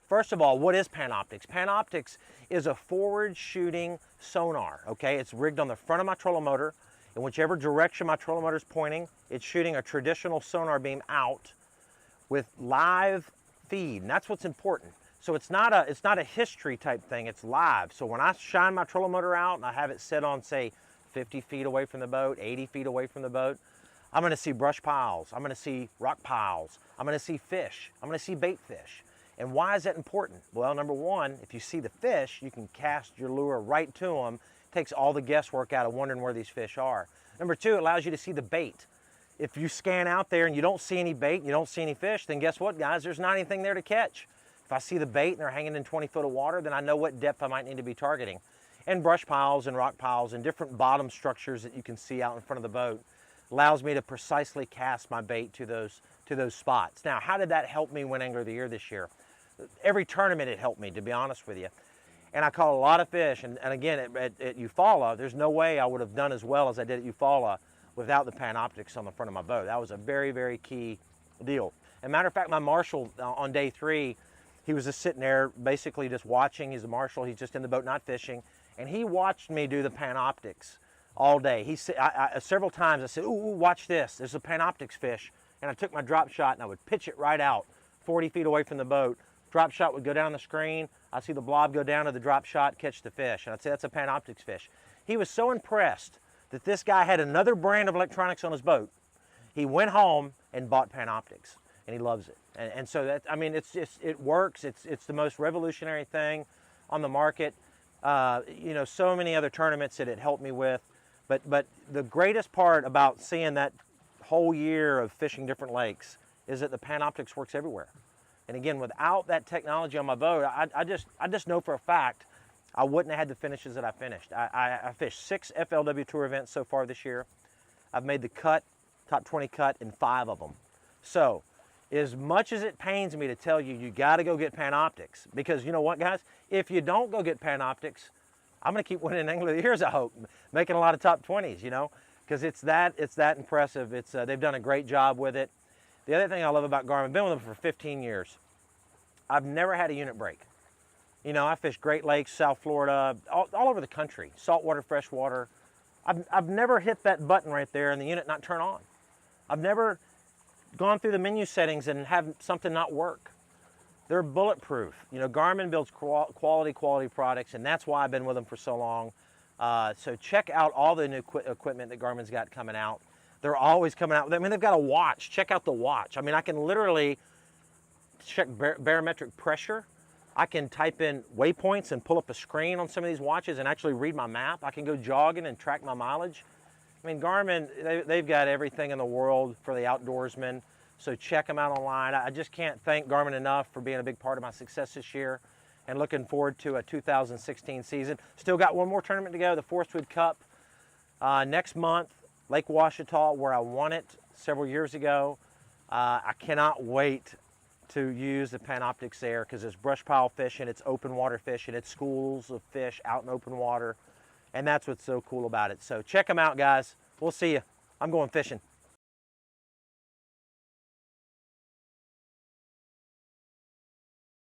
First of all, what is Panoptix? Panoptix is a forward shooting sonar, okay? It's rigged on the front of my trolling motor. In whichever direction my trolling motor is pointing, it's shooting a traditional sonar beam out with live feed, and that's what's important. So it's not a history type thing, it's live. So when I shine my trolling motor out and I have it set on, say, 50 feet away from the boat, 80 feet away from the boat, I'm gonna see brush piles, I'm gonna see rock piles, I'm gonna see fish, I'm gonna see bait fish. And why is that important? Well, number one, if you see the fish, you can cast your lure right to them. It takes all the guesswork out of wondering where these fish are. Number two, it allows you to see the bait. If you scan out there and you don't see any bait and you don't see any fish, then guess what, guys? There's not anything there to catch. If I see the bait and they're hanging in 20 foot of water, then I know what depth I might need to be targeting. And brush piles and rock piles and different bottom structures that you can see out in front of the boat allows me to precisely cast my bait to those spots. Now, how did that help me win Angler of the Year this year? Every tournament it helped me, to be honest with you. And I caught a lot of fish. And again, at Eufaula, there's no way I would have done as well as I did at Eufaula without the Panoptix on the front of my boat. That was a very, very key deal. As a matter of fact, my marshal on day 3, he was just sitting there basically just watching. He's a marshal. He's just in the boat, not fishing. And he watched me do the Panoptix all day. He said, several times I said, ooh, watch this. There's a Panoptix fish. And I took my drop shot and I would pitch it right out 40 feet away from the boat. Drop shot would go down the screen. I'd see the blob go down to the drop shot, catch the fish. And I'd say, that's a Panoptix fish. He was so impressed that this guy had another brand of electronics on his boat. He went home and bought Panoptix, and he loves it. And so that, I mean, it works. It's the most revolutionary thing on the market. You know, so many other tournaments that it helped me with. But the greatest part about seeing that whole year of fishing different lakes is that the Panoptix works everywhere. And again, without that technology on my boat, I just know for a fact I wouldn't have had the finishes that I finished. I fished 6 FLW Tour events so far this year. I've made the cut, top 20 cut in 5 of them. So, as much as it pains me to tell you, you gotta go get Panoptix. Because you know what, guys? If you don't go get Panoptix, I'm gonna keep winning Angler of the Years, I hope. Making a lot of top 20s, you know? Because it's that impressive. They've done a great job with it. The other thing I love about Garmin, I've been with them for 15 years. I've never had a unit break. You know, I fish Great Lakes, South Florida, all over the country, saltwater, freshwater. I've never hit that button right there and the unit not turn on. I've never gone through the menu settings and have something not work. They're bulletproof. You know, Garmin builds quality products, and that's why I've been with them for so long. So check out all the new equipment that Garmin's got coming out. They're always coming out. I mean, they've got a watch. Check out the watch. I mean, I can literally check barometric pressure. I can type in waypoints and pull up a screen on some of these watches and actually read my map. I can go jogging and track my mileage. I mean, Garmin, they've got everything in the world for the outdoorsman. So check them out online. I just can't thank Garmin enough for being a big part of my success this year, and looking forward to a 2016 season. Still got one more tournament to go, the Forest Wood Cup next month. Lake Ouachita, where I won it several years ago. I cannot wait to use the Panoptix there because it's brush pile fishing, it's open water fishing, it's schools of fish out in open water, and that's what's so cool about it. So check them out, guys. We'll see you. I'm going fishing.